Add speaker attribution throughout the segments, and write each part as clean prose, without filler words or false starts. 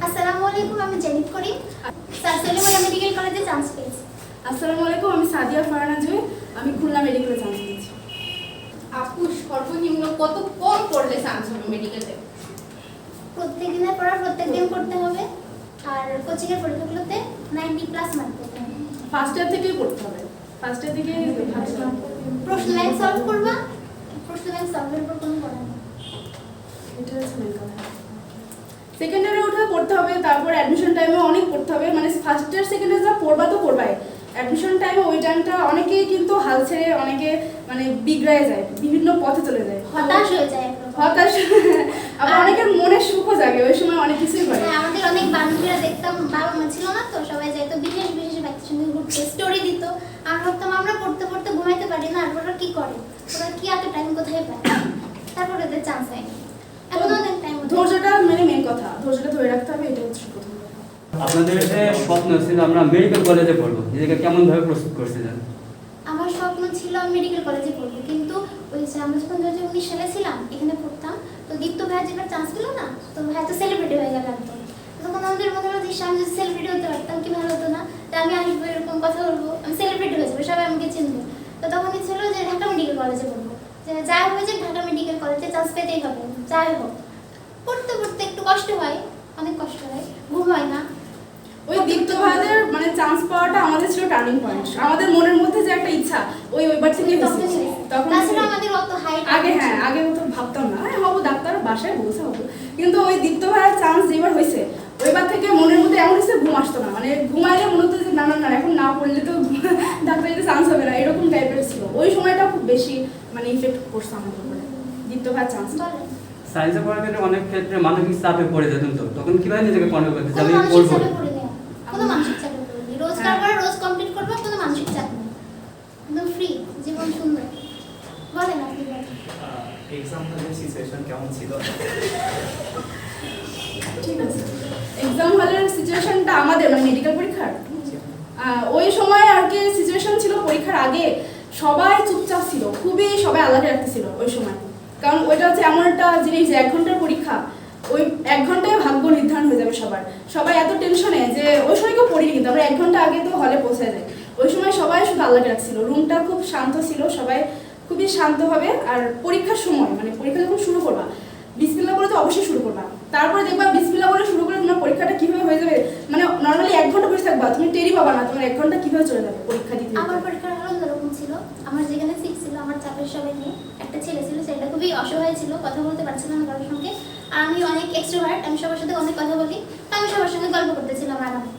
Speaker 1: আসসালামু আলাইকুম, আমি জেনিত করিম। স্যার সলিমুল্লাহ মেডিকেল কলেজে চান্স পেয়েছি।
Speaker 2: আসসালামু আলাইকুম, আমি সাদিয়া ফারহানা জুই, আমি খুলনা মেডিকেলে চান্স পেয়েছি।
Speaker 3: আপু সর্বনিম্ন কত কম পড়লে চান্স হবে মেডিকেলে?
Speaker 1: প্রত্যেক দিনের পড়া প্রত্যেক দিন করতে হবে, আর কোচিং এর পরীক্ষাগুলোতে 90+ মার্ক করতে হবে।
Speaker 2: ফার্স্ট ইয়ার থেকেই পড়তে হবে, ফার্স্ট ইয়ার থেকে
Speaker 1: প্রশ্ন ব্যাংক সলভ করবা, প্রশ্ন ব্যাংক সলভের উপর কোনো পড়া নেই।
Speaker 2: এটা হচ্ছে মেন কথা। সেকেন্ড ইয়ারে উঠে পড়তে হবে, তারপর অ্যাডমিশন টাইমে অনেক পড়তে হবে, মানে ফার্স্ট ইয়ার সেকেন্ড ইয়ার যা পড়বা তো পড়বাই, অ্যাডমিশন টাইমে ওই টাইমটা অনেকেই কিন্তু হাল ছেড়ে অনেকে মানে বিগড়ায় যায়, বিভিন্ন পথে চলে যায়,
Speaker 1: হতাশ হয়ে যায়।
Speaker 2: হতাশ। আবার অনেকের মনে সুখও জাগে, ওই সময় অনেক কিছুই করে।
Speaker 1: হ্যাঁ, আমাদের অনেক বান্ধবীরা দেখতাম, বাবা মা ছিল না তো, সবাই যাইতো বিশেষ বিশেষ ব্যক্তির সঙ্গে ঘুরতে, স্টোরি দিত। আমরা ভাবতাম আমরা পড়তে পড়তে ঘুমাইতে পারি না, আর ওরা কি করে, ওরা কি এত টাইম কোথায় পায়, তারপর ওদের চান্স হয়নি। এখন অনেক টাইম,
Speaker 2: ধৈর্যটা মানে মেন কথা, ধৈর্যটা ধরে রাখতে হবে, এটা হচ্ছে প্রথম কথা।
Speaker 4: আপনাদের যে স্বপ্ন ছিল আমরা মেডিকেল কলেজে পড়বো, নিজেকে কেমন ভাবে প্রস্তুত করছিলেন?
Speaker 1: আমার স্বপ্ন ছিল আমি মেডিকেল কলেজে পড়বো, কিন্তু ওই যে আমরা যখন 2019 সালে ছিলাম এখানে পড়তাম, তো দীপ্ত ভাইয়ের যেটা চান্স পেল না, তো ভাই তো সেলিব্রিটি হয়ে গেল একদম। তখন আমাদের মনে হলো যে আমি যদি সেলিব্রিটি হতে পারতাম কি ভালো হতো না, তো আমি আসবো এরকম কথা বলবো, আমি সেলিব্রিটি হয়ে যাবো, সবাই আমাকে চিনবে। তো তখন ছিল যে ঢাকা মেডিকেল কলেজে পড়বো, যে যাই হয়ে যাক ঢাকা মেডিকেল কলেজে চান্স পেতেই হবে, যাই হোক। পড়তে পড়তে একটু কষ্ট হয়, অনেক কষ্ট হয়, ঘুম হয় না।
Speaker 2: ওই দীপ্ত ভাইদের মানে চান্স পাওয়াটা আমাদের ছিল টার্নিং পয়েন্ট, আমাদের মনের মধ্যে যে একটা ইচ্ছা ওইবার থেকেই হয়েছে। তখন
Speaker 1: তাছাড়া আমাদের অত হাইট
Speaker 2: আগে তো ভাবতাম না হবো ডাক্তার, বাসায় বলছে হবো, কিন্তু ওই দীপ্ত ভাইয়ের চান্স যেবার হয়েছে ওইবার থেকে মনের মধ্যে এমন হয়েছে ঘুম আসতো না, মানে ঘুমাইলে মনে হতো যে না না না এখন না পড়লে তো ডাক্তারিতে চান্স হবে না, এরকম টাইপের ছিল। ওই সময়টা খুব বেশি মানে ইফেক্ট করছে আমাদের উপরে দীপ্ত ভাইয়ের চান্স।
Speaker 4: সায়েন্সে পড়ার ক্ষেত্রে অনেক ক্ষেত্রে মানসিক চাপে পড়ে যেতেন, তো তখন কিভাবে নিজেকে কন্ট্রোল করতে
Speaker 1: কোনো
Speaker 4: আমি
Speaker 1: মানসিক
Speaker 4: পড়বো?
Speaker 1: চাপে পড়ি না, কোনো মানসিক চাপে পড়ি না। রোজকার করে রোজ কমপ্লিট করবো, কোনো মানসিক চাপ নেই, একদম ফ্রি, জীবন সুন্দর। বলেন আপনি বলেন।
Speaker 5: এক্সাম হলের সিচুয়েশন কেমন ছিল?
Speaker 2: ঠিক আছে, এক্সাম হলের সিচুয়েশনটা আমাদের মানে মেডিকেল পরীক্ষার ওই সময় আর কি সিচুয়েশন ছিল, পরীক্ষার আগে সবাই চুপচাপ ছিল, খুবই সবাই আলাদা রাখতেছিল ওই সময়, কারণ ওইটা হচ্ছে এমন একটা জিনিস যে 1 ঘন্টার পরীক্ষা, ওই 1 ঘন্টায় ভাগ্য নির্ধারণ হয়ে যাবে সবার। সবাই এত টেনশনে যে ওই সময় কেউ পড়িনি, কিন্তু আমরা 1 ঘন্টা আগে তো হলে পৌঁছে যাই। ওই সময় সবাই শুধু আল্লাহকে রাখছিল, রুমটা খুব শান্ত ছিল, সবাই খুবই শান্তভাবে। আর পরীক্ষার সময় মানে পরীক্ষা যখন শুরু করবা বিসমিল্লাহ বলে তো অবশ্যই শুরু করবা, তারপরে দেখবা বিসমিল্লাহ বলে শুরু করে তোমার পরীক্ষাটা কিভাবে হয়ে যাবে, মানে নর্মালি 1 ঘন্টা বসে থাকবা, তুমি টেরি পাবা না তোমার 1 ঘন্টা কিভাবে চলে যাবে পরীক্ষা দিতে।
Speaker 1: আমার পরীক্ষার হল অন্যরকম ছিল। আমার যেখানে সিট ছিল, আমার চাপের সবাই নিয়ে একটা ছেলে ছিল, সেটা খুবই অসহায় ছিল, কথা বলতে পারছিল না কারোর সঙ্গে। আর আমি অনেক এক্সট্রোভার্ট, আমি সবার সাথে অনেক কথা বলি, তো আমি সবার সঙ্গে গল্প করতেছিলাম আরামে।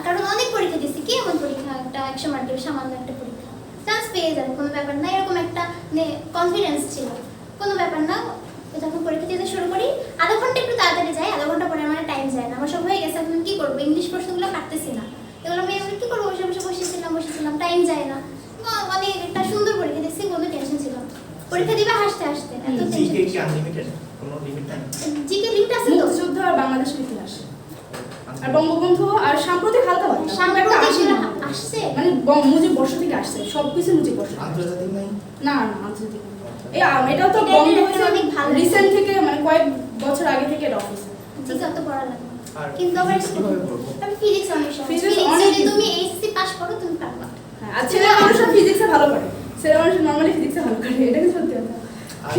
Speaker 1: কারণ অনেক পরীক্ষা দিচ্ছি, কি এমন পরীক্ষা, একটা 100 মার্কের সামান্য একটা পরীক্ষা, চান্স পেয়ে যাবে কোনো ব্যাপার না, এরকম একটা কনফিডেন্স ছিল, কোনো ব্যাপার না। যখন পরীক্ষা দিতে শুরু করি, আধা ঘন্টা একটু তাড়াতাড়ি যায়, আধা ঘন্টা পরে আমার টাইম যায় না, আমার সব হয়ে গেছে, এখন কি করবো, ইংলিশ প্রশ্নগুলো পারতেছি না, এগুলো আমি কি করবো, বসে বসে বসেছিলাম, টাইম যায় না। মানে একটা সুন্দর পরীক্ষা দিচ্ছি, কোনো টেনশন ছিল না। পরীক্ষা দিবা হাসতে হাসতে, এত
Speaker 5: জিকে কি আনলিমিটেড? কোনো লিমিট নাই?
Speaker 1: জিকে লিমিট আছে তো।
Speaker 2: মুক্তিযুদ্ধ আর বাংলাদেশের ইতিহাস আর বঙ্গবন্ধু আর সাম্প্রতিক হালকা পাতলা
Speaker 1: সাম্প্রতিক
Speaker 2: আসে না,
Speaker 1: আসছে
Speaker 2: মানে মুজিব বর্ষ থেকে আসছে, সবকিছু মুজিব বর্ষ।
Speaker 5: আন্তর্জাতিক নাই?
Speaker 2: না না আন্তর্জাতিক এই এটাও তো বন্ধ হয়েছে
Speaker 1: অনেক ভালো
Speaker 2: রিসেন্ট থেকে, মানে কয়েক বছর আগে থেকে এটা অফিসে।
Speaker 1: জিকে অত পড়া লাগে না।
Speaker 5: আর
Speaker 1: কিন্তু আবার
Speaker 5: কিভাবে পড়বো?
Speaker 1: আমি ফিজিক্স অনেক সহজ,
Speaker 2: Physics
Speaker 1: ফিজিক্স
Speaker 2: অনেক
Speaker 1: যদি তুমি এইচএসসি পাস করো তুমি পারবা।
Speaker 2: হ্যাঁ, আর ছেলে মানুষরা ফিজিক্সে ভালো করে, ছেলে মানুষ নরমালি ফিজিক্সে ভালো করে, এটা কি সত্যি কথা।
Speaker 5: আর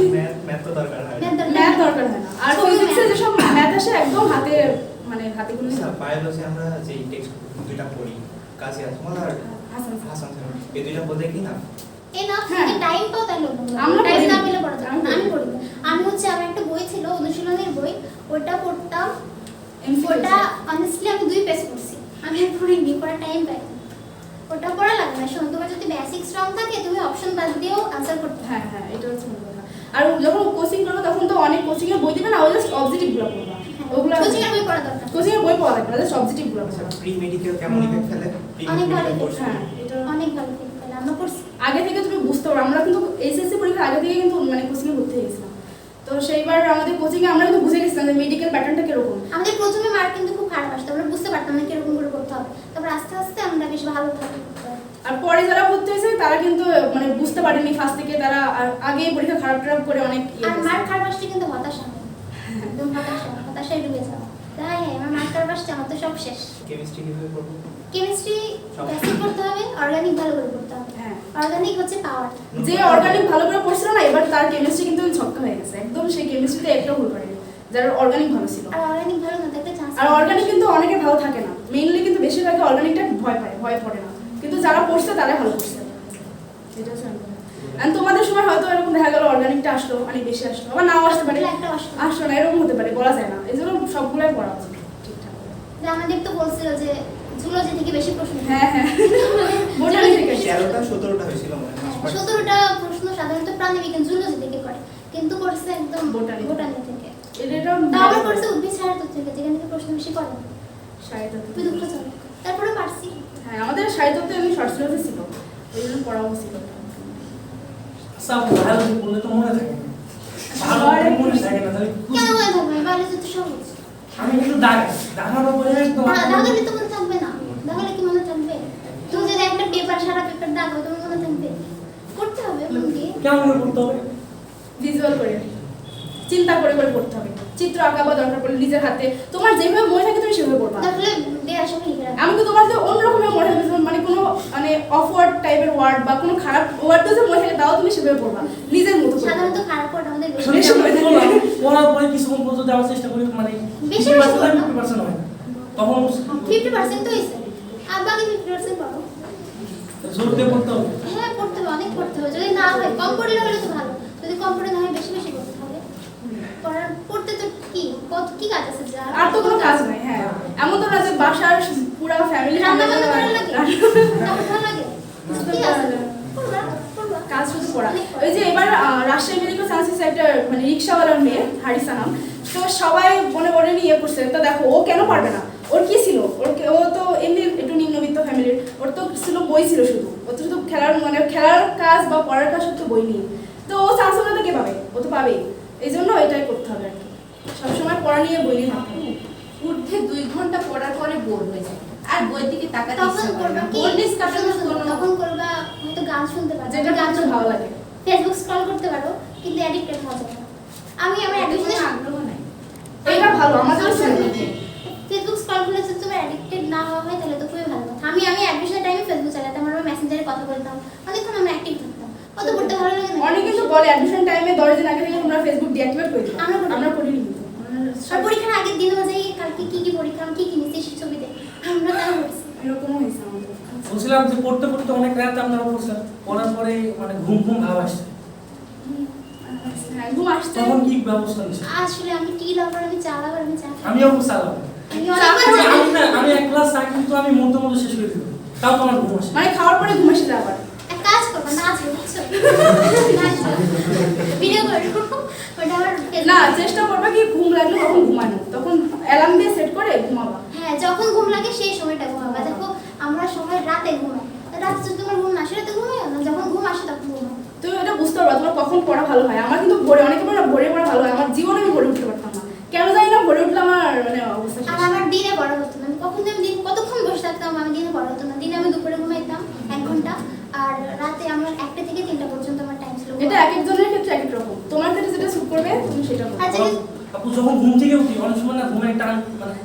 Speaker 5: ম্যাথ তো দরকার হয় না।
Speaker 2: ম্যাথ দরকার হয় না, আর ফিজিক্সে যেসব ম্যাথ আসে একদম হাতে, মানে হাতে গুলো।
Speaker 5: আচ্ছা, বায়োলজি আমরা যে টেক্সট দুইটা পড়ি, কাজী আজমল আর
Speaker 2: হাসান
Speaker 5: হাসান স্যার, এই দুইটা বলতে কি না?
Speaker 1: এই না
Speaker 2: হ্যাঁ।
Speaker 1: যদি টাইম পাও তাহলে
Speaker 2: আমরা
Speaker 1: টাইম
Speaker 2: পড়ি
Speaker 1: না
Speaker 2: না।
Speaker 1: পেলে পড়া যাবে না, আমি পড়ি না। আমি হচ্ছে আমার একটা বই ছিল অনুশীলনের বই, ওটা পড়তাম, ওটা অনেস্টলি আমি 2 পেজ পড়ছি, আমি আর পড়িনি, পড়া টাইম পাই না। ওটা পড়া লাগে না, শোনো তোমার যদি বেসিক স্ট্রং থাকে তুমি অপশন বাদ দিয়েও আনসার করতে
Speaker 2: হ্যাঁ হ্যাঁ, এটা হচ্ছে মূল কথা। আর যখন কোচিং করবে তখন তো অনেক কোচিং এর বই দিবে না, ওই জাস্ট অবজেক্টিভ গুলো পড়বা, ওগুলো
Speaker 1: কোচিং এর বই পড়া দরকার।
Speaker 2: কোচিং এর বই পড়া লাগবে না, জাস্ট অবজেক্টিভ গুলো পড়বা।
Speaker 5: প্রি মেডিকেল কেমন ইফেক্ট ফেলে? প্রি
Speaker 1: অনেক ভালো
Speaker 5: মেডিকেল
Speaker 1: effect,
Speaker 5: কোর্স
Speaker 2: হ্যাঁ, এটা
Speaker 1: অনেক ভালো ফিল পেলাম আমরা পড়ছি।
Speaker 2: আগে থেকে তুমি বুঝতে পারো, আমরা কিন্তু এইচএসসি পরীক্ষার আগে থেকে কিন্তু মানে কোচিং এ ভর্তি হয়ে গেছিলাম, তো সেইবার আমাদের কোচিং এ আমরা কিন্তু বুঝে গেছিলাম যে মেডিকেল প্যাটার্নটা কিরকম।
Speaker 1: আমাদের প্রথমে মার্ক কিন্তু খুব খারাপ আসতো, আমরা বুঝতে পারতাম না কিরকম করে করতে হবে, তারপর আস্তে আস্তে আমরা বেশ ভালো করতে পারি।
Speaker 2: আর পরে যারা ভর্তি হয়েছে তারা কিন্তু মানে বুঝতে পারেনি ফার্স্ট থেকে, তারা আগে পরীক্ষা খারাপ করে অনেক
Speaker 1: আর মার্ক খারাপ আসলে কিন্তু হতাশা হয়, একদম হতাশায় ডুবে যাওয়া। হ্যাঁ হ্যাঁ আমার মার্কার বাসছে, আমার তো সব শেষ।
Speaker 5: কেমিস্ট্রি কিভাবে পড়বো?
Speaker 1: কেমিস্ট্রি বেসিক করতে হবে, অর্গানিক ভালো করে করতে হবে।
Speaker 2: হ্যাঁ
Speaker 1: অর্গানিক হচ্ছে পাওয়ার।
Speaker 2: যে অর্গানিক ভালো করে পড়ছিল না, এবার তার কেমিস্ট্রি কিন্তু ছক্কা হয়ে গেছে একদম। সেই কেমিস্ট্রিতে একটা ভুল করেনি যার অর্গানিক ভালো ছিল।
Speaker 1: আর অর্গানিক ভালো না থাকলে চান্স।
Speaker 2: আর অর্গানিক কিন্তু অনেকে ভালো থাকে না, মেইনলি কিন্তু বেশিরভাগই অর্গানিকটা ভয় পড়ে না, কিন্তু যারা পড়ছে তারা ভালো পড়ছে। এটা হচ্ছে ব্যাপার। And তোমাদের সময় হয়তো এরকম দেখা গেল অর্গানিকটা আসলো অনেক বেশি আসলো, আবার নাও আসতে পারে,
Speaker 1: একটা অসুবিধা।
Speaker 2: আসলো না, এরকম হতে পারে, বলা যায় না। এই জন্য সবগুলাই পড়া উচিত ঠিকঠাক করে।
Speaker 1: যে আমাদের তো বলছিল যে জুলজি থেকে বেশি প্রশ্ন।
Speaker 2: হ্যাঁ হ্যাঁ বোটানি থেকে
Speaker 5: 13টা 17টা হয়েছিল মনে হয়।
Speaker 1: 17টা প্রশ্ন সাধারণত প্রাণীবিজ্ঞান জুলজি থেকে করে, কিন্তু করছে একদম
Speaker 2: বোটানি।
Speaker 1: বোটানি থেকে।
Speaker 2: এটা
Speaker 1: তা আবার করছে উদ্ভিদ সাহিত্য থেকে, যেখান থেকে প্রশ্ন বেশি করে।
Speaker 2: সাহিত্য
Speaker 1: খুবই দুঃখজনক। তারপরে পারছি।
Speaker 2: হ্যাঁ আমাদের সাহিত্যতে এমনি শর্ট সিলেবাসে ছিল, ওই জন্য পড়াও ছিল।
Speaker 6: সব ভালো বলে তো মনে থাকে না, ভালো করে মনে থাকে না তাহলে
Speaker 1: কেন মনে থাকবে? বায়োলজি তো সহজ।
Speaker 6: আমি একটু দাগানোর পরে একদম
Speaker 1: দাগালে তো মনে থাকবে না। দাগালে কি মনে থাকবে? তুমি যদি একটা পেপার সারা পেপার দাগো, তোমার মনে থাকবে? করতে হবে মন দিয়ে।
Speaker 6: কেমন করে করতে হবে?
Speaker 2: ভিজুয়াল করে, চিন্তা করে করে পড়তে হবে। চিত্র আঁকা বা দরকার পড়লে নিজের হাতে তোমার যেভাবে মনে থাকে তুমি সেভাবে পড়বা।
Speaker 1: তাহলে দেয়ার সময় লিখে রাখবে।
Speaker 2: আমি তো তোমার যে অন্যরকমের মনে হবে, মানে কোনো মানে অফওয়ার্ড টাইপের ওয়ার্ড বা কোনো খারাপ ওয়ার্ড যে মনে থাকে তাও তুমি সেভাবে পড়বা নিজের মতো করে।
Speaker 1: সাধারণত খারাপ ওয়ার্ড আমাদের বেশি।
Speaker 6: আসলে আমি বললাম, পড়ার পরে কিছুক্ষণ পর্যন্ত দেওয়ার চেষ্টা করি, মানে
Speaker 1: বেশি
Speaker 6: 50% হয় না। তখন
Speaker 1: 50% তো হয়েছে। আর বাকি 50% পাবো।
Speaker 6: জোর দিয়ে পড়তে হবে।
Speaker 1: হ্যাঁ পড়তে হবে, অনেক পড়তে হবে। যদি না হয় কম পড়লে হলে তো ভালো, যদি কম পড়ে না হয় বেশি বেশি পড়তে হবে। পড়তে তো কি কাজ আছে?
Speaker 2: আর তো কোনো কাজ নাই। হ্যাঁ এমন তো না যে বাসার পুরো ফ্যামিলি
Speaker 1: রান্না বান্না করার লাগে, আমার ভালো লাগে। কি আছে? পড়বা, পড়বা।
Speaker 2: কাজ শুধু পড়া। ওই যে এবার রাজশাহী মেডিকেল সায়েন্সেস একটা মানে রিক্সাওয়ালার মেয়ে হারিসা নাম, তো সবাই মনে করে নিয়ে করছে। তো দেখো ও কেন পারবে না, ওর কি ছিল, ও তো এমনি একটু নিম্নবিত্ত ফ্যামিলির, ওর তো ছিল বই ছিল শুধু, ও তো শুধু খেলার কাজ বা পড়ার কাজ শুধু বই নিয়ে। তো ও চান্স হলে কে পাবে? ও তো পাবেই। এই জন্য এটাই করতে হবে আর কি, সবসময় পড়া নিয়ে বই নিয়ে থাকতে হবে।
Speaker 3: ঊর্ধ্বে 2 ঘন্টা পড়ার পরে বোর হয়ে যায়, আর বই দিকে তাকাতে
Speaker 1: তখন
Speaker 3: ইচ্ছা করে
Speaker 1: করবা
Speaker 3: না।
Speaker 1: কি?
Speaker 3: বোর ডিসকাশনের কোনো
Speaker 1: তখন করবা হয়তো গান শুনতে পারো,
Speaker 2: যেটা
Speaker 1: গান
Speaker 2: গান ভালো লাগে।
Speaker 1: ফেসবুক স্ক্রল করতে পারো, কিন্তু অ্যাডিক্টেড হওয়া যাবে না। আমি আমার
Speaker 3: কোনো
Speaker 1: অ্যাডিকশন
Speaker 3: আগ্রহ নাই।
Speaker 2: এটা ভালো আমাদের
Speaker 1: ফেসবুক স্ক্রল করলে যদি তুমি অ্যাডিক্টেড না হওয়া হয় তাহলে তো খুবই ভালো কথা। আমি অ্যাডমিশনের টাইমে ফেসবুক চালাতাম, আর মেসেঞ্জারে কথা বলতাম, অনেকক্ষণ আমরা অ্যাক্টিভ থাকতাম। কত পড়তে ভালো লাগে না?
Speaker 2: অনেক কিন্তু বলে অ্যাডমিশন টাইমে 10 দিন আগে থেকে তোমরা ফেসবুক ডিঅ্যাক্টিভেট করে দিও। আমরা করিনি কিন্তু।
Speaker 1: আর পরীক্ষার আগের দিন অনুযায়ী কালকে কি কি পরীক্ষা, আমি কি কি নিচ্ছি সেই ছবিতে আমরা তাও করছি।
Speaker 2: এরকমও হয়েছে আমাদের।
Speaker 6: বলছিলাম যে পড়তে পড়তে অনেক রাত আপনারা পড়ছেন, পড়ার পরে মানে ঘুম ভাব আসছে,
Speaker 2: হ্যাঁ ঘুম আসছে।
Speaker 6: তখন কি ব্যবস্থা নিচ্ছে?
Speaker 1: আসলে আমি টি লাভার, আমি চা লাভার, আমি চা খাই।
Speaker 6: আমিও খুব চালাম।
Speaker 1: আমি অনেকবার চা
Speaker 6: আমি না, আমি এক গ্লাস চা কিন্তু আমি মধ্যে শেষ করে দিব, তাও তোমার ঘুম আসে।
Speaker 2: মানে খাওয়ার পরে ঘুম এসে যায় আবার।
Speaker 1: এক কাজ করবো, নাচো বুঝছো? নাচো, ভিডিও করবো, ওটা আমার
Speaker 2: না চেষ্টা করবে কি ঘুম লাগলে তখন ঘুমানো, তখন অ্যালার্ম দিয়ে সেট করে ঘুমাবা।
Speaker 1: হ্যাঁ যখন ঘুম লাগে সেই সময়টা ঘুমাবা। দেখো আমরা সবাই রাতে ঘুমাই, রাতে যদি তোমার ঘুম না আসে রাতে ঘুমাই না, যখন ঘুম আসে তখন ঘুমাই।
Speaker 2: তুমি এটা বুঝতে পারবা তোমার কখন পড়া ভালো হয়। আমার কিন্তু ভোরে, অনেকে বলে ভোরে পড়া ভালো হয়, আমার জীবনে আমি ভোরে উঠতে পারতাম না, কেন জানি না ভোরে উঠলে আমার মানে অবস্থা শেষ।
Speaker 1: আর আমার দিনে পড়া হতো না, আমি কখন যে আমি দিন কতক্ষণ বসে থাকতাম, আমি দিনে পড়া হতো না। দিনে আমি দুপুরে ঘুমাইতাম 1 ঘন্টা, আর রাতে আমার 1টা থেকে 3টা পর্যন্ত আমার টাইম ছিল।
Speaker 2: এটা এক একজনের ক্ষেত্রে এক এক রকম, তোমার ক্ষেত্রে যেটা স্যুট করবে তুমি সেটা করবে।
Speaker 1: আচ্ছা
Speaker 6: আপু যখন ঘুম থেকে উঠি অনেক সময় না ঘুমের টান মানে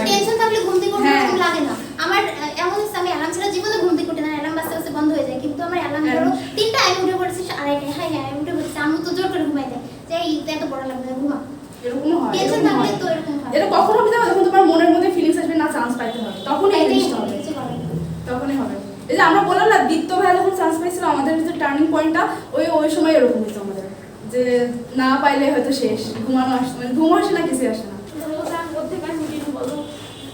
Speaker 1: টেনশন থাকলে ঘুম থেকে
Speaker 2: হ্যাঁ।
Speaker 1: ঘুম লাগে না আমার। এমন হচ্ছে আমি অ্যালার্ম ছাড়া জীবনে ঘুম থেকে উঠে না, অ্যালার্ম বাজতে বাজতে বন্ধ হয়ে যায়। কিন্তু আমার অ্যালার্ম ধরো 3টা, আমি উঠে পড়েছি 2:30টায়। হ্যাঁ হ্যাঁ আমি উঠে পড়েছি, আমি তো জোর করে ঘুমাই দেয় যে এই এত পড়া লাগবে না, ঘুমা।
Speaker 2: এরকমও হয়,
Speaker 1: টেনশন
Speaker 2: এরকমও
Speaker 1: থাকলে
Speaker 2: হয়।
Speaker 1: তো এরকম হয়।
Speaker 2: এটা কখন হবে জানো? যখন তোমার মনের মধ্যে ফিলিংস আসবে না চান্স পাইতে হবে, তখনই এই
Speaker 1: এটাই
Speaker 2: জিনিসটা হবে,
Speaker 1: কিছু করার নেই।
Speaker 2: তখনই হবে। এই যে আমরা বললাম না দীপ্ত ভাই যখন চান্স পাইছিল, আমাদের যে টার্নিং পয়েন্টটা ওই সময় এরকম হয়েছে আমাদের, যে না পাইলে হয়তো শেষ, ঘুমানো আসে মানে ঘুম আসে না, কিছু আসে না।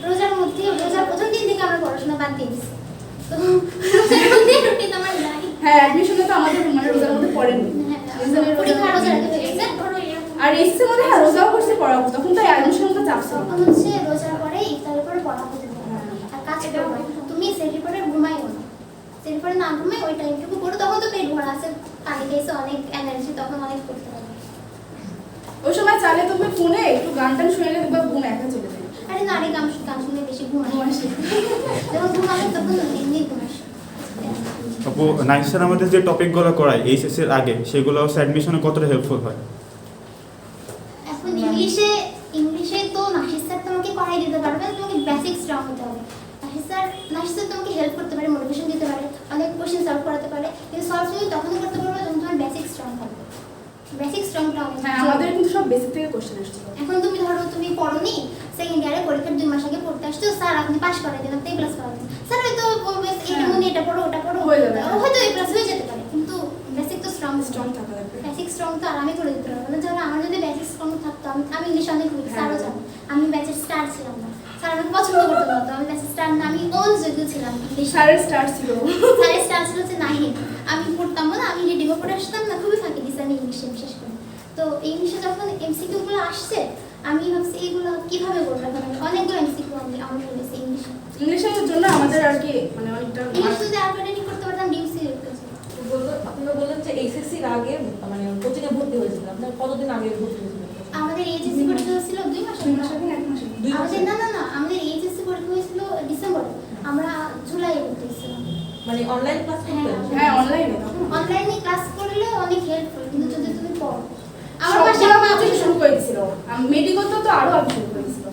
Speaker 1: রোজার মধ্যে রোজার প্রথম দিন থেকে আমরা পড়াশোনা বাদ দিয়ে দিচ্ছি, তো রোজার মধ্যে রুটিন আমার নাই।
Speaker 2: হ্যাঁ অ্যাডমিশনে তো আমাদের মানে রোজার মধ্যে পড়েনি,
Speaker 1: পরীক্ষা রোজার আগে হয়ে গেছে।
Speaker 2: আর এসএসসির মধ্যে হ্যাঁ রোজাও করছে পড়া, তখন তো অ্যাডমিশনের মধ্যে চাপ ছিল।
Speaker 1: তখন হচ্ছে রোজার পরে ইফতারের পরে পড়া হতে দেবে না। আর কাজ করবে তুমি সেটি পরে ঘুমাইও না, সেটি পরে না ঘুমাই ওই টাইমটুকু পড়ো, তখন তো পেট ভরা আছে, পানি খেয়েছে, অনেক এনার্জি, তখন অনেক করতে পারবে।
Speaker 2: ওই সময় চাইলে তুমি ফোনে একটু গান টান শুনে দেখবা ঘুম একা চলে যায়।
Speaker 1: আরে নারী গান শুনে বেশি ঘুম
Speaker 2: ঘুম
Speaker 1: আসে,
Speaker 2: আসে।
Speaker 1: যখন ঘুম আসে তখন এমনি ঘুম আসে।
Speaker 7: আপু নাইস স্যার আমাদের যে টপিকগুলো করায় এইচএসসি এর আগে সেগুলো অ্যাডমিশনে কতটা হেল্পফুল হয়?
Speaker 1: এখন ইংলিশে তো নাসির স্যার তো আমাকে বেসিক স্ট্রং হতে হবে। নাহিদ স্যার তোমাকে হেল্প করতে পারে, মোটিভেশন দিতে পারে, অনেক কোশ্চেন সলভ করাতে পারে, কিন্তু সলভ তুমি তখনই করতে পারবে যখন তোমার বেসিক স্ট্রং থাকবে। বেসিক স্ট্রংটা অনেক
Speaker 2: হ্যাঁ,
Speaker 1: জরুরি।
Speaker 2: আমাদের কিন্তু সব বেসিক থেকে কোশ্চেন আসছিল।
Speaker 1: এখন তুমি ধরো তুমি পড়োনি, সেকেন্ড ইয়ারে পরীক্ষার 2 মাস আগে পড়তে আসছো, স্যার আপনি পাস করাই দেন, আপনি A+ পাবেন, স্যার হয়তো বলবে এটা মনে এটা পড়ো ওটা পড়ো,
Speaker 2: হয়ে যাবে।
Speaker 1: হয়তো A+ হয়ে যেতে পারে, কিন্তু বেসিক তো স্ট্রং
Speaker 2: স্ট্রং থাকা লাগবে।
Speaker 1: বেসিক স্ট্রং তো আরামে করে দিতে পারবো না। ধরো আমার যদি বেসিক স্ট্রং থাকতো, আমি ইংলিশ অনেক উইক, স্যারও জানো আমি ব্যাচের স্টার ছিলাম না, স্যার আমাকে পছন্দ করতে পারতো, আমি ব্যাচের স্টার না, আমি যোগ্য ছিলাম ইংলিশ।
Speaker 2: স্যারের স্টার ছিল।
Speaker 1: স্যারের স্টার ছিল যে নাহিদ, আমি পড়তাম না, আমি রিডিংও পড়ে আসতাম না, খুবই ফাঁকি দিছি আমি ইংলিশে বিশেষ করে। তো ইংলিশে যখন MCQ গুলো আসছে, আমি ভাবছি এইগুলো কিভাবে করবো, এখন আমি অনেকগুলো MCQ আমি ফেলেছি ইংলিশে।
Speaker 2: ইংলিশের জন্য আমাদের আর কি মানে অনেকটা
Speaker 1: ইংলিশ যদি আরো করতে পারতাম ডিউসি
Speaker 8: আপনারা বললেন যে এইচএসসির আগে মানে কোচিং এ ভর্তি হয়েছিলেন, আপনার কতদিন আগে ভর্তি হয়েছিলেন?
Speaker 1: আমাদের এইচএসসি পরীক্ষা হয়েছিল 2 মাস আগে।
Speaker 2: 2 মাস আগে না 1 মাস আগে?
Speaker 8: 2 মাস
Speaker 1: আমাদের
Speaker 8: আগে?
Speaker 1: না, আমাদের এইচএসসি পরীক্ষা হয়েছিল ডিসেম্বরে, আমরা জুলাইয়ে ভর্তি হয়েছিলাম।
Speaker 8: মানে অনলাইন ক্লাস করতেন?
Speaker 2: হ্যাঁ, অনলাইনে তখন।
Speaker 1: অনলাইনে ক্লাস করলে অনেক হেল্পফুল, কিন্তু যদি তুমি পড়ো
Speaker 2: আমার
Speaker 1: আমার
Speaker 2: পাশে
Speaker 1: পাশে
Speaker 2: আমার শুরু করে দিছিল। মেডিকেল তো আরো আগে শুরু করে দিছিল।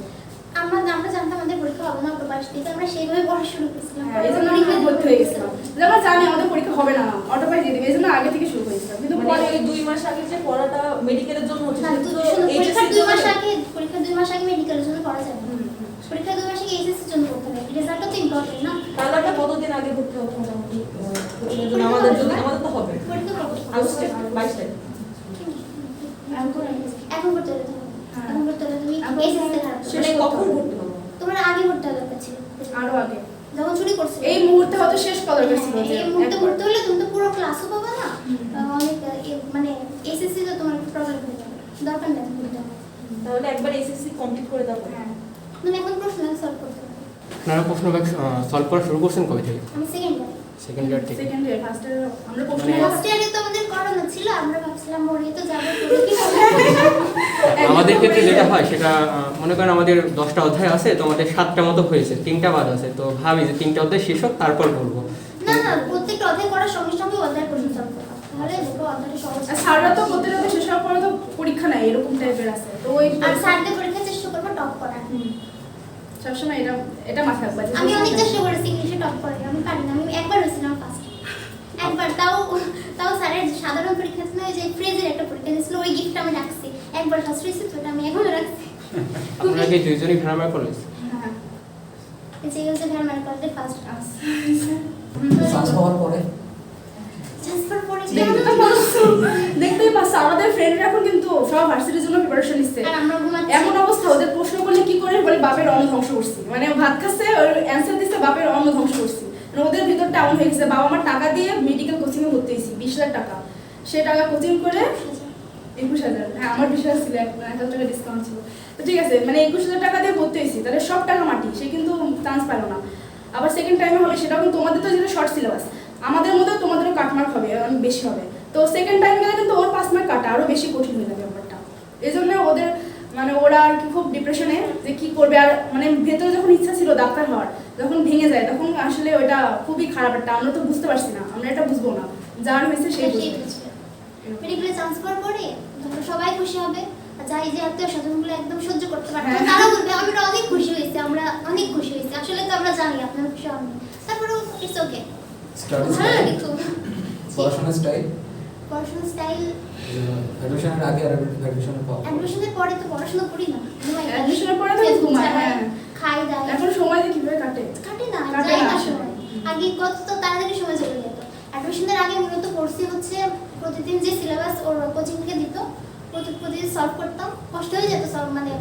Speaker 1: আমরা জানতাম আমাদের পরীক্ষা হবে না অটোপাস দিতে, আমরা সেইভাবে পড়া শুরু করেছিলাম।
Speaker 2: হ্যাঁ, এই জন্য আমরা ভর্তি হয়ে গেছিলাম। যে আমরা জানি আমাদের পরীক্ষা হবে না, অটোপাই দিয়ে দেবে, এই জন্য আগে থেকে শুরু করেছিলাম। কিন্তু
Speaker 8: মানে
Speaker 2: পরে
Speaker 8: ওই 2 মাস আগে যে পড়াটা মেডিকেলের জন্য হচ্ছে,
Speaker 1: না,
Speaker 8: সেটা তো
Speaker 1: পরীক্ষার
Speaker 8: HSC
Speaker 1: 2 মাস আগে মেডিকেলের জন্য পড়া যাবে না। পরীক্ষা 2 মাস আগে এইচএসসির জন্য পড়তে হবে, রেজাল্টটা তো ইম্পর্টেন্ট না।
Speaker 8: তাহলে আমরা কতদিন আগে ভর্তি হবো মোটামুটি কোচিংয়ের জন্য? আমাদের তো হবে
Speaker 1: পরীক্ষা করবো
Speaker 8: আগস্টে 22 তারিখ।
Speaker 1: এখন করতে হলে তুমি এখন করতে হলে তুমি
Speaker 2: এখন
Speaker 1: এইচএসসি খারাপ
Speaker 8: সেটা কখন ভর্তি হবো?
Speaker 1: তোমার আগে ভর্তি হওয়ার দরকার ছিল,
Speaker 2: আরো আগে
Speaker 1: যখন ছুটি করছিলে।
Speaker 2: এই মুহূর্তে হয়তো শেষ করার দরকার ছিল যে
Speaker 1: এই মুহূর্তে
Speaker 2: একবার।
Speaker 1: ভর্তি হলে তুমি তো পুরো ক্লাসও পাবে না, অনেক মানে এসএসসি তো তোমার প্রবলেম হয়ে যাবে, দরকার নেই ভর্তি হওয়ার।
Speaker 8: তাহলে একবার এসএসসি কমপ্লিট করে দাও।
Speaker 2: হ্যাঁ,
Speaker 1: তুমি এখন প্রশ্ন সলভ করতে পারবে।
Speaker 9: আপনারা প্রশ্ন সলভ করা শুরু করছেন কবে থেকে?
Speaker 1: আমি সেকেন্ড ইয়ার
Speaker 9: সেকেন্ড ইয়ার থেকে?
Speaker 2: সেকেন্ড ইয়ার ফার্স্ট ইয়ার আমরা প্রশ্ন
Speaker 9: মানে-
Speaker 1: ফার্স্ট ইয়ারে তো আমাদের করোনা ছিল, আমরা ভাবছিলাম মরে তো যাবো, করে কি হবে?
Speaker 9: আমাদের ক্ষেত্রে যেটা হয় সেটা মনে করেন আমাদের 10টা অধ্যায় আছে, তো আমাদের 7টা মতো হয়েছে, 3টা বাদ আছে, তো ভাবি যে 3টা অধ্যায় শেষ হোক তারপর করবো।
Speaker 1: না, প্রত্যেকটা অধ্যায় করার সঙ্গে সঙ্গে অধ্যায় প্রশ্ন সলভ করতে হবে, তাহলে দেখো অধ্যায়টা সহজ।
Speaker 2: আর স্যাররা তো প্রত্যেকটা শেষ হওয়ার পরে তো পরীক্ষা নাই, এরকম টাইপের আছে। তো ওই
Speaker 1: আর স্যারদের পরীক্ষা চেষ্টা করবো টপ করার।
Speaker 2: সবসময় এটা মাথায় রাখবা যে
Speaker 1: আমি অনেক চেষ্টা করেছি ইংলিশে টপ করার, আমি পারি না, আমি একবার হয়েছিলাম ফার্স্ট, একবার, তাও স্যারের সাধারণ পরীক্ষা ছিল, ওই যে ফ্রেজের একটা পরীক্ষা দিয়েছিল, ওই গিফট আমি রাখছি, একবার ফার্স্ট হয়েছি, তো ওটা আমি এখনো রাখছি।
Speaker 9: আপনারা কি দুইজনই ভ্রামার কলেজ?
Speaker 2: হ্যাঁ,
Speaker 1: এই যে হচ্ছে ভ্যারমার কলেজে ফার্স্ট
Speaker 8: চান্স পাওয়ার পরে
Speaker 1: ট্রান্সফার পরে
Speaker 2: দেখতেই পাচ্ছ আমাদের ফ্রেন্ডরা এখন কিন্তু সব ভার্সিটির জন্য প্রিপারেশন নিচ্ছে।
Speaker 1: আর আমরা ঘুমাচ্ছি।
Speaker 2: এমন অবস্থা, ওদের প্রশ্ন করলে কি করে বলে বাপের অন্ন ধ্বংস করছি, মানে ভাত খাচ্ছে ওর অ্যান্সার দিচ্ছে বাপের অন্ন ধ্বংস করছি। মানে ওদের ভিতরটা এমন হয়ে গেছে, বাবা আমার টাকা দিয়ে মেডিকেল কোচিং এ ভর্তি হয়েছি 20 লাখ টাকা, সে টাকা কোচিং করে 21,000, হ্যাঁ আমার 20,000 ছিল, 1,000 টাকা ডিসকাউন্ট ছিল। তো ঠিক আছে, মানে 21,000 টাকা দিয়ে ভর্তি হয়েছি, তাহলে সব টাকা মাটি, সে কিন্তু চান্স পেল না। আবার সেকেন্ড টাইমে হবে, সেটাও কিন্তু তোমাদের তো যেটা শর্ট সিলেবাস, আমাদের মধ্যে তোমাদেরও কাটমার্ক হবে, অনেক বেশি হবে। তো সেকেন্ড টাইমে গেলে কিন্তু ওর 5 মার্ক কাটা আরো বেশি কঠিন হয়ে যাবে ব্যাপারটা। এই জন্য ওদের মানে ওরা আর কি খুব ডিপ্রেশনে যে কি করবে, আর মানে ভেতরে যখন ইচ্ছা ছিল ডাক্তার হওয়ার, যখন ভেঙে যায় তখন আসলে ওটা খুবই খারাপ একটা, আমরা তো বুঝতে পারছি না, আমরা এটা বুঝবো না, যার হয়েছে সেই বুঝবে।
Speaker 1: মেডিকেলে চান্স পাওয়ার পরে ধরো সবাই খুশি হবে, আর যাই যে আত্মীয় স্বজনগুলো একদম সহ্য করতে পারতো
Speaker 2: হ্যাঁ।
Speaker 1: তারা বলবে আমরা অনেক খুশি হয়েছি, আমরা অনেক খুশি হয়েছি, আসলে তো আমরা জানি আপনারা খুশি হননি, তারপরেও ইটস ওকে, ভালো লাগে খুব।
Speaker 8: পড়াশোনার স্টাইল,
Speaker 1: পড়াশোনার স্টাইল
Speaker 8: অ্যাডমিশনের আগে আর অ্যাডমিশনের পর
Speaker 1: অ্যাডমিশনের পরে তো পড়াশোনা করি না, ঘুমাই।
Speaker 2: অ্যাডমিশনের পরে তো
Speaker 1: Facebook
Speaker 2: ঘুমায়,
Speaker 1: চালাই,
Speaker 2: হ্যাঁ।
Speaker 1: খাই দাই,
Speaker 2: এখন সময় যে কিভাবে কাটে
Speaker 1: কাটে না,
Speaker 2: কাটে
Speaker 1: যাই
Speaker 2: না
Speaker 1: না
Speaker 2: আসলে।
Speaker 1: সময়। আগে কত তো তাড়াতাড়ি সময় চলে যেত। অ্যাডমিশনের আগে মূলত পড়ছি হচ্ছে প্রতিদিন যে সিলেবাস ওর কোচিং থেকে দিত, প্রতিদিন সলভ করতাম, কষ্ট হয়ে যেত সব মানে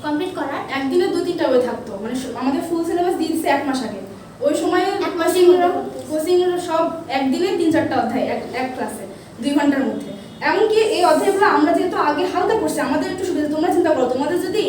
Speaker 1: কমপ্লিট করার।
Speaker 2: একদিনে 2-3টা বই থাকতো, মানে আমাদের ফুল সিলেবাস দিয়ে দিচ্ছে 1 মাস আগে, ওই সময়
Speaker 1: এক মাসের মধ্যে
Speaker 2: কোচিং সব একদিনে 3-4টা অধ্যায় এক ক্লাসে 2 ঘন্টার মধ্যে। এমনকি এই অধ্যায়গুলো আমরা যেহেতু আগে হালকা করছি, আমাদের একটু সুবিধা। তোমরা চিন্তা করো, তোমাদের যদি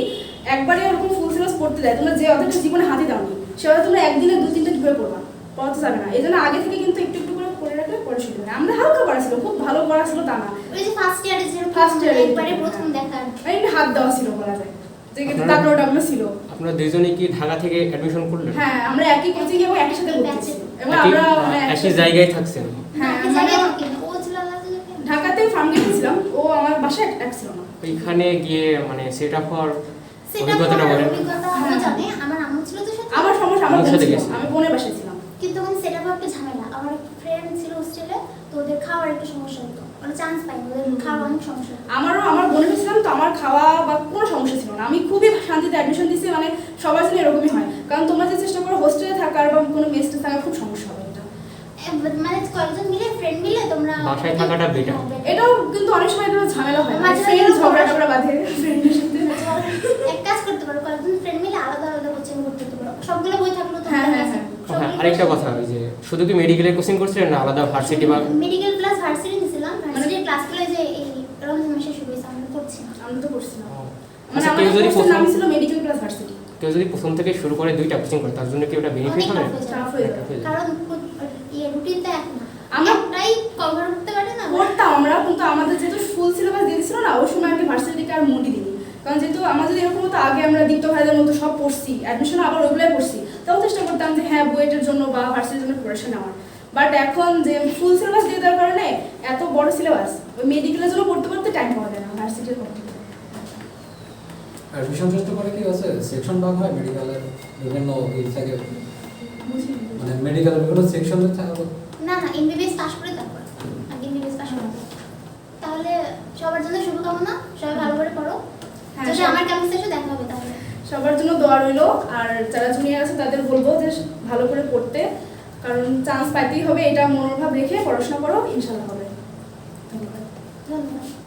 Speaker 2: একবারে এরকম ফুল সিলেবাস পড়তে দেয়, তোমরা যে অধ্যায়টা জীবনে হাতে দাওনি, সেটা তোমরা একদিনে 2-3টা কিভাবে পড়বা, পড়তে যাবে না। এই জন্য আগে থেকে কিন্তু একটু একটু করে পড়ে রাখলে পড়া শুরু হয়। আমরা হালকা পড়া ছিল, খুব ভালো পড়া ছিল তা না,
Speaker 1: ওই যে ফার্স্ট ইয়ারে যে
Speaker 2: First year এ
Speaker 1: একবারে
Speaker 2: হ্যাঁ।
Speaker 1: প্রথম দেখার
Speaker 2: মানে হাত দেওয়া ছিল বলা যায়, যে কিন্তু তারপর ওটা ছিল।
Speaker 9: আপনারা দুইজনেই কি ঢাকা থেকে অ্যাডমিশন করলেন?
Speaker 2: হ্যাঁ, আমরা একই কোচিং এবং একই সাথে ভর্তি হয়েছি। এবং
Speaker 9: একই-
Speaker 2: আমরা মানে
Speaker 9: একই
Speaker 2: একসাথে-
Speaker 9: জায়গায় থাকছেন?
Speaker 2: হ্যাঁ,
Speaker 1: একই
Speaker 2: মানে
Speaker 1: জায়গায় থাকি না, ও ছিল আলাদা জায়গায়।
Speaker 2: ঢাকাতে ফার্মগেটে ছিলাম, ও আমার বাসায় এক ছিল না।
Speaker 9: ওইখানে গিয়ে মানে সেট আপ হওয়ার
Speaker 1: সেটা
Speaker 9: অভিজ্ঞতাটা বলেন।
Speaker 1: অভিজ্ঞতা ও
Speaker 2: হ্যাঁ।
Speaker 1: জানে, আমার আম্মু ছিল
Speaker 2: আমার
Speaker 9: আমার
Speaker 2: বোন
Speaker 9: সাথে
Speaker 2: ছিল,
Speaker 9: গেছি।
Speaker 2: আমি বোনের বাসায় ছিলাম।
Speaker 1: কিন্তু ওখানে সেট আপ একটা ঝামেলা। আমার ফ্রেন্ড ছিল হোস্টেলে, তো ওদের খাওয়ার একটু সমস্যা হতো, মানে চান্স পাইনি, ওদের খাওয়ার অনেক সমস্যা হতো।
Speaker 2: আমার বোনের ছিলাম তো আমার খাওয়া বা কোনো সমস্যা ছিল না, আমি খুবই শান্তিতে অ্যাডমিশন দিয়েছি, মানে সবার জন্য এরকমই হয়, কারণ তোমরা যে চেষ্টা করো হোস্টেলে থাকার বা কোনো মেসে থাকার খুব সমস্যা হবে এটা।
Speaker 1: মানে কয়েকজন মিলে, ফ্রেন্ড মিলে তোমরা
Speaker 9: বাসায় থাকাটা better।
Speaker 2: এটাও কিন্তু অনেক সময় এটা ঝামেলা হয়,
Speaker 1: মাঝে মাঝে
Speaker 2: ফ্রেন্ড
Speaker 1: এরকম
Speaker 2: ঝগড়া
Speaker 1: হয়।
Speaker 2: টগড়া বাঁধে ফ্রেন্ডের সাথে।
Speaker 1: এক কাজ করতে পারো, কয়েকজন ফ্রেন্ড মিলে আলাদা আলাদা কোচিং করতে পারো, সবগুলো বই থাকলো তো
Speaker 2: হ্যাঁ, হ্যাঁ, হ্যাঁ।
Speaker 9: হ্যাঁ, আরেকটা কথা, ওই যে শুধু কি মেডিকেলের কোচিং করছিলেন না আলাদা ভার্সিটি বা
Speaker 1: মেডিকেল প্লাস ভার্সিটি নিছিলাম, ভার্সিটির ক্লাসগুলো যে এই রমজান মাসে শুরু হয়েছে, আমরা করছি না।
Speaker 2: আমি তো করছি না, মানে
Speaker 9: আচ্ছা,
Speaker 2: আমাদের
Speaker 9: কেউ যদি
Speaker 2: কোর্সের নাম
Speaker 9: প্রথম-
Speaker 2: ছিল মেডিকেল প্লাস ভার্সিটি।
Speaker 9: কেউ যদি প্রথম থেকে শুরু করে 2টা কোচিং করে তার জন্য কি ওটা বেনিফিট
Speaker 1: অনেক
Speaker 9: হবে?
Speaker 1: tough হয়ে যাবে।
Speaker 2: টাফ হয়ে যাবে।
Speaker 1: কারণ রুটিনটা এক না,
Speaker 2: আমরা-
Speaker 1: একটাই কভার করতে পারে না।
Speaker 2: করতাম আমরা, কিন্তু আমাদের যেহেতু ফুল সিলেবাস দিয়ে দিচ্ছিল না, ওই সময় আর কি ভার্সিটি থেকে আর মনই দিইনি, কারণ যেহেতু আমরা যদি এরকম হতো আগে আমরা দীপ্ত ভাইদের মতো সব পড়ছি, অ্যাডমিশন আবার ওইগুলোই পড়ছি, তাও চেষ্টা করতাম যে হ্যাঁ বুয়েটের জন্য বা ভার্সিটির জন্য প্রিপারেশন নেওয়ার। বাট এখন যে ফুল সিলেবাস দিয়ে দেওয়ার কারণে এত বড় সিলেবাস, ওই মেডিকেলের জন্য পড়তে পড়তে টাইম পাওয়া যায় না ভার্সিটির পড়তে।
Speaker 10: অ্যাডমিশন টেস্ট করে কি আছে সেকশন ভাগ হয় মেডিকেলের বিভিন্ন এই থেকে, মানে মেডিকেলের বিভিন্ন সেকশনে থাকে।
Speaker 1: না না, এমবিবিএস পাস করে তারপর, আগে এমবিবিএস পাস করতে। তাহলে সবার জন্য শুভকামনা, সবাই ভালো করে পড়ো।
Speaker 2: হ্যাঁ,
Speaker 1: যদি আমার ক্যাম্পাসে এসে দেখা হবে তাহলে।
Speaker 2: সবার জন্য দোয়া রইলো, আর যারা জুনিয়র আছে তাদের বলবো যে ভালো করে পড়তে, কারণ চান্স পাইতেই হবে, এটা মনোভাব রেখে পড়াশোনা করো, ইনশাল্লাহ হবে। ধন্যবাদ।
Speaker 1: ধন্যবাদ।